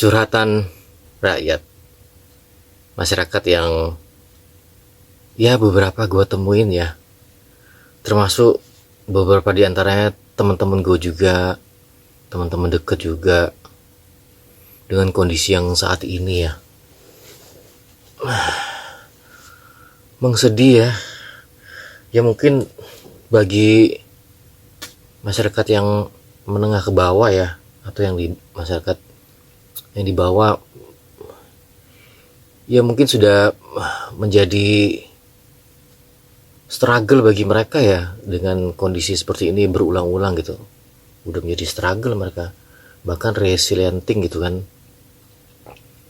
curhatan rakyat, masyarakat yang ya beberapa gue temuin ya, termasuk beberapa di antaranya teman-teman gue juga, teman-teman deket juga, dengan kondisi yang saat ini ya. Emang sedih ya. Ya mungkin bagi masyarakat yang menengah ke bawah ya, atau yang di masyarakat yang di bawah, ya mungkin sudah menjadi struggle bagi mereka ya, dengan kondisi seperti ini berulang-ulang gitu. Udah menjadi struggle mereka, bahkan resilienting gitu kan.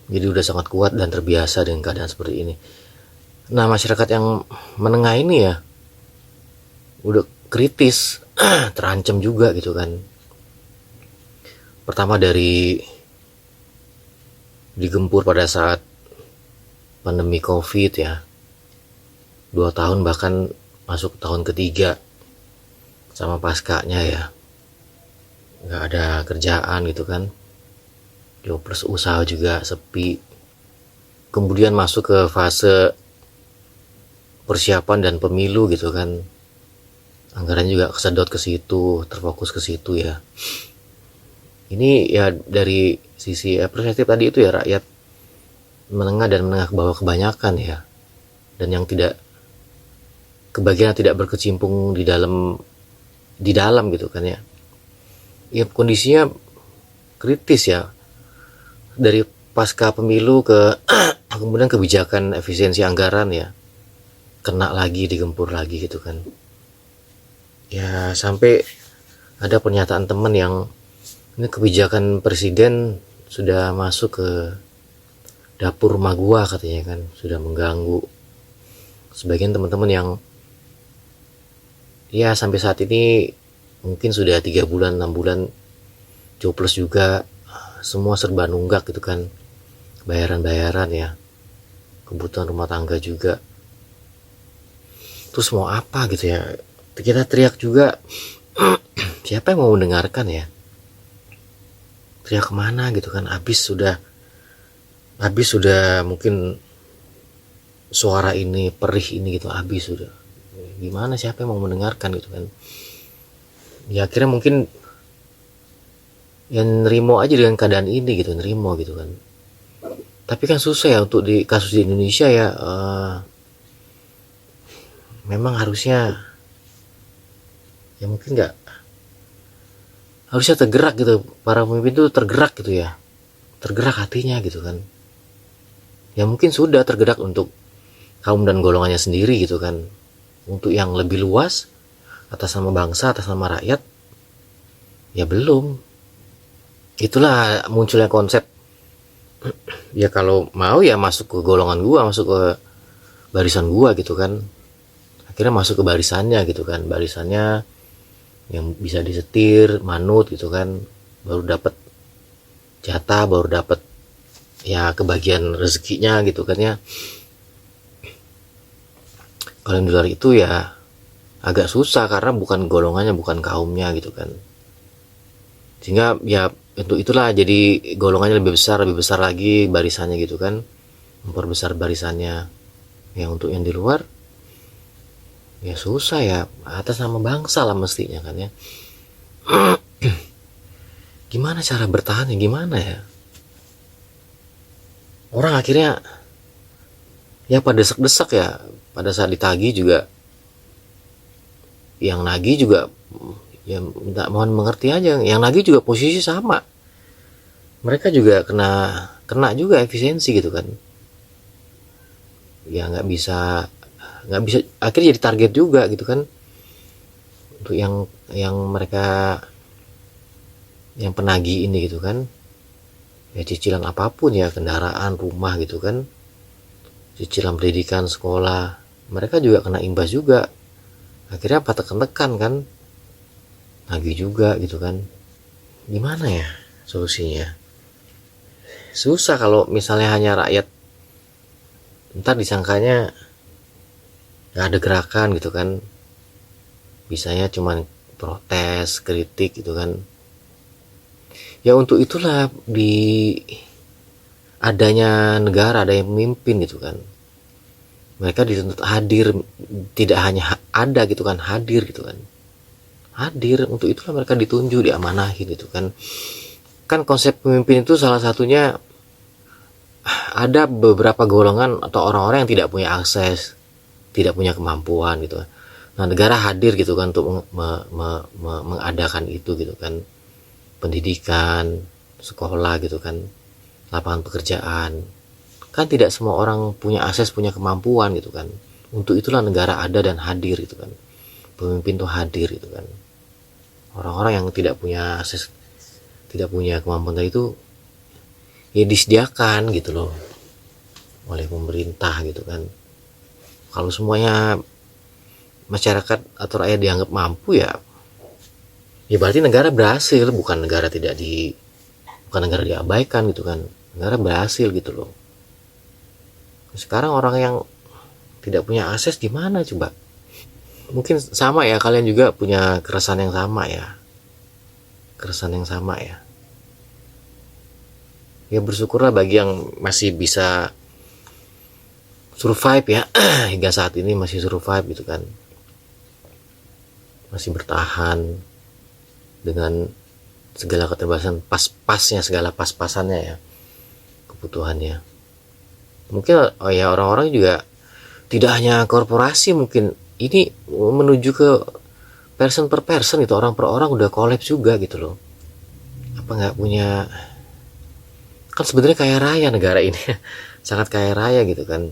Jadi udah sangat kuat dan terbiasa dengan keadaan seperti ini. Nah, masyarakat yang menengah ini ya udah kritis, terancam juga gitu kan. Pertama dari digempur pada saat pandemi COVID ya, 2 tahun bahkan masuk tahun ketiga, sama paskanya ya, nggak ada kerjaan gitu kan, jobless, usaha juga sepi. Kemudian masuk ke fase persiapan dan pemilu gitu kan, anggaran juga kesedot ke situ, terfokus ke situ ya. Ini ya dari sisi perspektif tadi itu ya, rakyat menengah dan menengah ke bawah kebanyakan ya, dan yang tidak kebagian tidak berkecimpung di dalam gitu kan ya. Ya kondisinya kritis ya, dari pasca pemilu ke kemudian kebijakan efisiensi anggaran ya, kena lagi, digempur lagi gitu kan ya. Sampai ada pernyataan teman yang ini kebijakan presiden sudah masuk ke dapur rumah gua katanya kan, sudah mengganggu sebagian teman-teman yang ya sampai saat ini mungkin sudah 3 bulan 6 bulan jobless juga, semua serba nunggak gitu kan, bayaran-bayaran ya, kebutuhan rumah tangga juga. Terus mau apa gitu ya, kita teriak juga. Siapa yang mau mendengarkan ya, teriak kemana gitu kan. Habis sudah mungkin suara ini, perih ini gitu, habis sudah. Gimana, siapa yang mau mendengarkan gitu kan. Ya akhirnya mungkin yang nerimo aja dengan keadaan ini gitu, nerimo gitu kan. Tapi kan susah ya untuk di kasus di Indonesia ya. Memang harusnya ya mungkin nggak, harusnya tergerak gitu, para pemimpin tuh tergerak gitu ya, tergerak hatinya gitu kan. Ya mungkin sudah tergerak untuk kaum dan golongannya sendiri gitu kan, untuk yang lebih luas atas nama bangsa, atas nama rakyat ya belum. Itulah munculnya konsep ya, kalau mau ya masuk ke golongan gua, masuk ke barisan gua gitu kan. Akhirnya masuk ke barisannya gitu kan, barisannya yang bisa disetir, manut gitu kan, baru dapat jatah, baru dapat ya kebagian rezekinya gitu kan ya. Kalau yang di luar itu ya agak susah karena bukan golongannya, bukan kaumnya gitu kan. Sehingga ya untuk itulah jadi golongannya lebih besar lagi barisannya gitu kan, memperbesar barisannya. Ya untuk yang di luar ya susah ya, atas nama bangsa lah mestinya kan ya. Gimana cara bertahannya, gimana ya, orang akhirnya ya pada desek-desek ya, pada saat ditagih juga, yang nagih juga ya minta mohon mengerti aja, yang nagih juga posisi sama, mereka juga kena juga efisiensi gitu kan. Ya nggak bisa akhirnya jadi target juga gitu kan, untuk yang mereka, yang penagih ini gitu kan. Ya cicilan apapun ya, kendaraan, rumah gitu kan, cicilan pendidikan, sekolah, mereka juga kena imbas juga. Akhirnya apa, tekan-tekan kan, nagih juga gitu kan. Gimana ya solusinya? Susah kalau misalnya hanya rakyat, ntar disangkanya nggak ada gerakan gitu kan, bisanya cuman protes, kritik gitu kan. Ya untuk itulah adanya negara, ada yang memimpin gitu kan. Mereka dituntut hadir, tidak hanya ada gitu kan, hadir gitu kan. Hadir, untuk itulah mereka ditunjuk, diamanahin gitu kan. Kan konsep pemimpin itu salah satunya ada beberapa golongan atau orang-orang yang tidak punya akses, tidak punya kemampuan gitu kan. Nah, negara hadir gitu kan untuk mengadakan itu gitu kan. Pendidikan, sekolah gitu kan, lapangan pekerjaan. Kan tidak semua orang punya akses, punya kemampuan gitu kan. Untuk itulah negara ada dan hadir gitu kan. Pemimpin tuh hadir gitu kan. Orang-orang yang tidak punya akses, tidak punya kemampuan itu ya disediakan gitu loh oleh pemerintah gitu kan. Kalau semuanya masyarakat atau rakyat dianggap mampu, ya berarti negara berhasil, bukan negara diabaikan gitu kan. Negara berhasil gitu loh. Sekarang orang yang tidak punya akses gimana coba? Mungkin sama ya, kalian juga punya keresahan yang sama ya. Keresahan yang sama ya. Ya bersyukurlah bagi yang masih bisa survive ya. Hingga saat ini masih survive gitu kan. Masih bertahan dengan segala keterbatasan, pas-pasnya, segala pas-pasannya ya, kebutuhannya. Mungkin ya orang-orang juga tidak hanya korporasi, mungkin ini menuju ke person per person gitu, orang per orang udah kolaps juga gitu loh. Apa nggak punya, kan sebenarnya kaya raya negara ini sangat kaya raya gitu kan.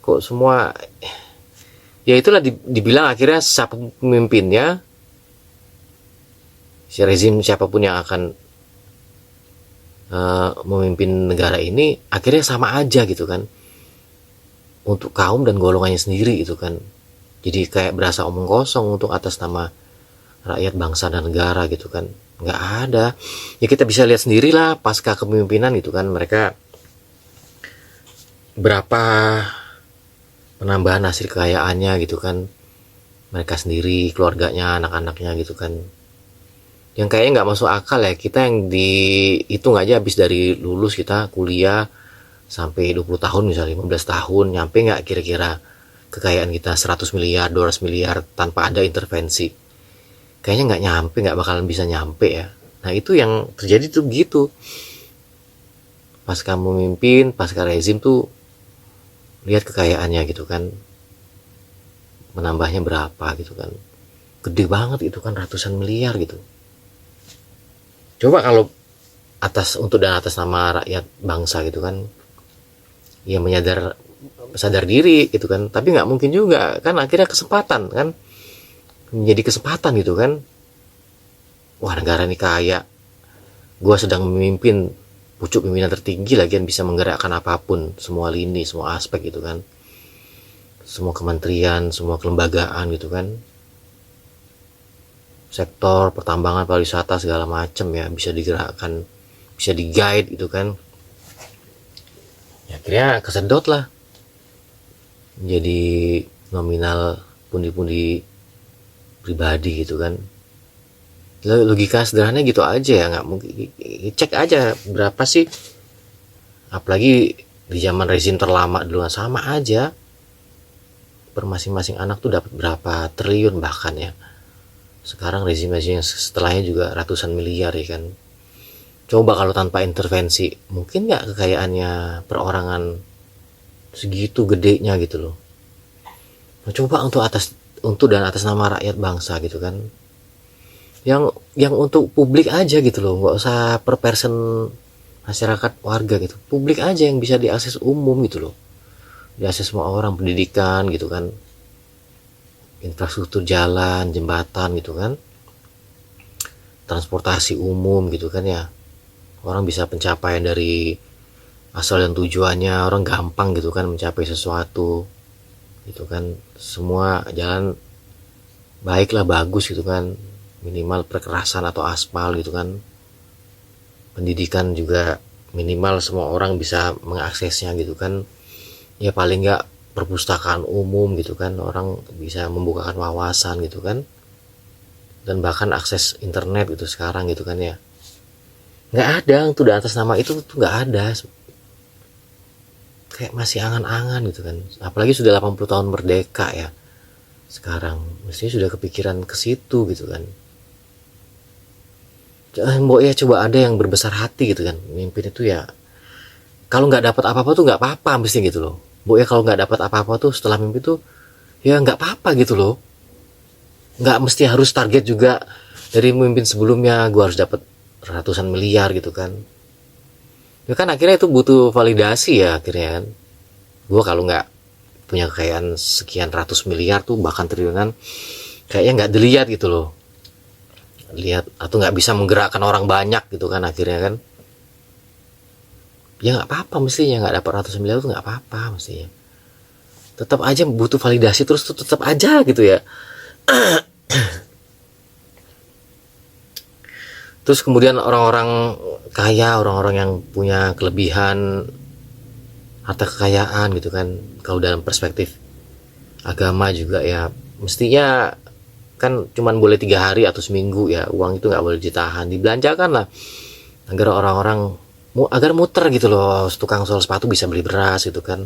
Kok semua ya itulah dibilang akhirnya siapa pemimpinnya, si rezim siapapun yang akan memimpin negara ini akhirnya sama aja gitu kan, untuk kaum dan golongannya sendiri gitu kan. Jadi kayak berasa omong kosong untuk atas nama rakyat, bangsa dan negara gitu kan. Nggak ada. Ya kita bisa lihat sendiri lah pasca kepemimpinan itu kan, mereka berapa penambahan hasil kekayaannya gitu kan, mereka sendiri, keluarganya, anak-anaknya gitu kan. Yang kayaknya nggak masuk akal ya, kita yang dihitung aja habis dari lulus kita kuliah sampai 20 tahun misalnya, 15 tahun, nyampe nggak kira-kira kekayaan kita 100 miliar, 200 miliar tanpa ada intervensi? Kayaknya nggak nyampe, nggak bakalan bisa nyampe ya. Nah itu yang terjadi tuh gitu. Pasca memimpin, pasca rezim tuh lihat kekayaannya gitu kan, menambahnya berapa gitu kan, gede banget itu kan, ratusan miliar gitu. Coba kalau untuk dan atas nama rakyat bangsa gitu kan, ya sadar diri gitu kan. Tapi nggak mungkin juga kan, akhirnya kesempatan kan, menjadi kesempatan gitu kan. Wah, negara ini kaya, gua sedang memimpin pucuk pimpinan tertinggi, lagian bisa menggerakkan apapun, semua lini, semua aspek gitu kan, semua kementerian, semua kelembagaan gitu kan, sektor pertambangan, pariwisata, segala macam ya, bisa digerakkan, bisa di-guide gitu kan. Ya, akhirnya kesedot lah menjadi nominal pundi-pundi pribadi gitu kan. Logika sederhananya gitu aja ya, nggak mungkin. Cek aja berapa sih, apalagi di zaman rezim terlama dulu sama aja, per masing-masing anak tuh dapat berapa triliun bahkan ya. Sekarang rezim-rezim yang setelahnya juga ratusan miliar ya kan. Coba kalau tanpa intervensi, mungkin nggak kekayaannya perorangan segitu gedenya gitu loh. Nah, coba untuk dan atas nama rakyat bangsa gitu kan, yang untuk publik aja gitu loh, nggak usah per person masyarakat warga gitu, publik aja yang bisa diakses umum gitu loh, diakses semua orang, pendidikan gitu kan, infrastruktur jalan, jembatan gitu kan, transportasi umum gitu kan ya, orang bisa pencapaian dari asal dan tujuannya, orang gampang gitu kan mencapai sesuatu gitu kan, semua jalan baiklah, bagus gitu kan, minimal perkerasan atau aspal gitu kan. Pendidikan juga minimal semua orang bisa mengaksesnya gitu kan, ya paling nggak perpustakaan umum gitu kan, orang bisa membukakan wawasan gitu kan, dan bahkan akses internet gitu sekarang gitu kan ya. Nggak ada tuh di atas nama itu tuh, nggak ada. Kayak masih angan-angan gitu kan, apalagi sudah 80 tahun merdeka ya. Sekarang mestinya sudah kepikiran ke situ gitu kan. Mbok ya coba ada yang berbesar hati gitu kan, mimpin itu ya kalau nggak dapat apa-apa tuh nggak apa-apa mesti gitu loh. Mbok ya kalau nggak dapat apa-apa tuh setelah mimpi tuh ya nggak apa-apa gitu loh. Nggak mesti harus target juga dari memimpin sebelumnya gue harus dapat ratusan miliar gitu kan. Ya kan akhirnya itu butuh validasi ya akhirnya kan. Gue kalau nggak punya kekayaan sekian ratus miliar tuh bahkan triliunan, kayaknya nggak dilihat gitu loh, lihat atau nggak bisa menggerakkan orang banyak gitu kan akhirnya kan. Ya nggak apa-apa mestinya, nggak dapat ratus miliar tuh nggak apa-apa mestinya. Tetap aja butuh validasi terus tuh, tetap aja gitu ya. Terus kemudian orang-orang kaya, orang-orang yang punya kelebihan harta kekayaan gitu kan, kalau dalam perspektif agama juga ya mestinya kan cuman boleh 3 hari atau seminggu ya, uang itu nggak boleh ditahan, dibelanjakan lah agar orang-orang agar muter gitu loh. Tukang jual sepatu bisa beli beras gitu kan,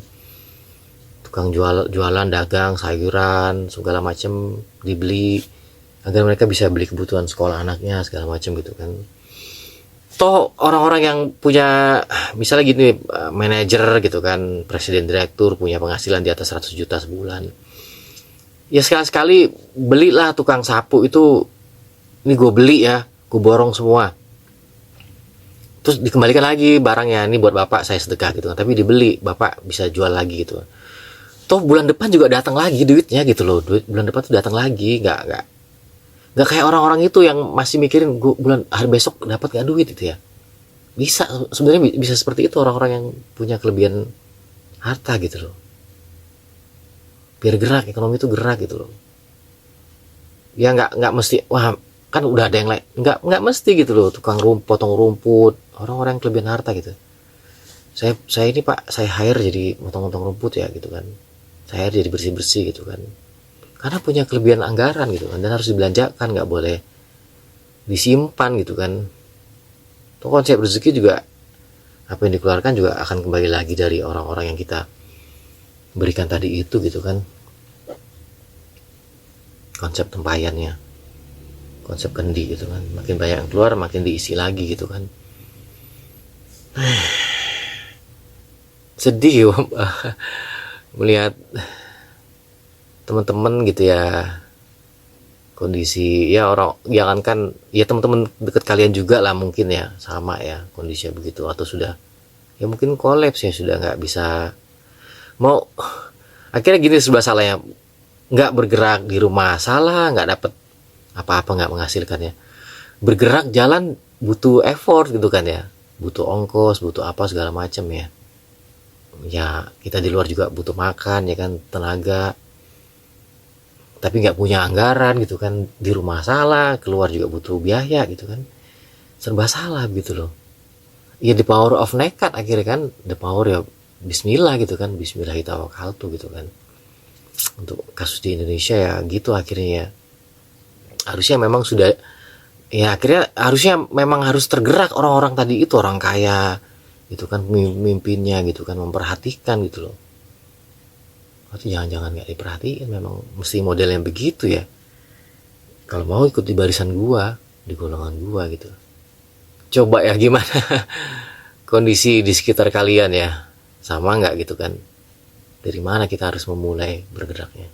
tukang jualan dagang sayuran segala macam dibeli agar mereka bisa beli kebutuhan sekolah anaknya segala macam gitu kan. Toh orang-orang yang punya misalnya gini, manajer gitu kan, presiden direktur punya penghasilan di atas 100 juta sebulan, ya sekali-sekali belilah tukang sapu itu. Ini gue beli ya, gue borong semua, terus dikembalikan lagi barangnya, ini buat bapak saya sedekah gitu kan, tapi dibeli bapak bisa jual lagi gitu. Toh bulan depan juga datang lagi duitnya gitu loh, duit bulan depan tuh datang lagi, nggak kayak orang-orang itu yang masih mikirin gua bulan hari besok dapat nggak duit itu ya. Bisa sebenarnya bisa seperti itu orang-orang yang punya kelebihan harta gitu loh, biar gerak ekonomi itu gerak gitu loh. Ya nggak mesti wah kan udah ada yang lain, nggak mesti gitu loh. Tukang potong rumput, orang-orang yang kelebihan harta gitu. Saya ini pak, saya hire jadi potong-potong rumput ya gitu kan, saya hire jadi bersih-bersih gitu kan, karena punya kelebihan anggaran gitu kan, dan harus dibelanjakan, nggak boleh disimpan gitu kan. Tuh konsep rezeki juga, apa yang dikeluarkan juga akan kembali lagi dari orang-orang yang kita berikan tadi itu gitu kan. Konsep tempayannya, konsep kendi gitu kan, makin banyak yang keluar makin diisi lagi gitu kan. Sedih ya melihat teman-teman gitu ya, kondisi ya orang, jangankan ya teman-teman deket kalian juga lah mungkin ya sama ya kondisinya begitu, atau sudah ya mungkin kolaps ya, sudah nggak bisa mau. Akhirnya gini sebelah salahnya, nggak bergerak di rumah salah, nggak dapet apa-apa, nggak menghasilkannya. Bergerak jalan butuh effort gitu kan ya, butuh ongkos, butuh apa segala macam ya. Ya kita di luar juga butuh makan ya kan, tenaga, tapi nggak punya anggaran gitu kan. Di rumah salah, keluar juga butuh biaya gitu kan, serba salah gitu loh. Ya the power of nekat akhirnya kan, the power ya bismillah gitu kan, bismillahirrahmanirrahim gitu kan. Untuk kasus di Indonesia ya gitu akhirnya ya. Harusnya memang sudah ya, akhirnya harusnya memang harus tergerak orang-orang tadi itu, orang kaya gitu kan, pemimpinnya gitu kan, memperhatikan gitu loh. Atau jangan-jangan nggak diperhatiin, memang mesti model yang begitu ya, kalau mau ikut di barisan gua, di golongan gua gitu. Coba ya gimana kondisi di sekitar kalian ya, sama nggak gitu kan, dari mana kita harus memulai bergeraknya.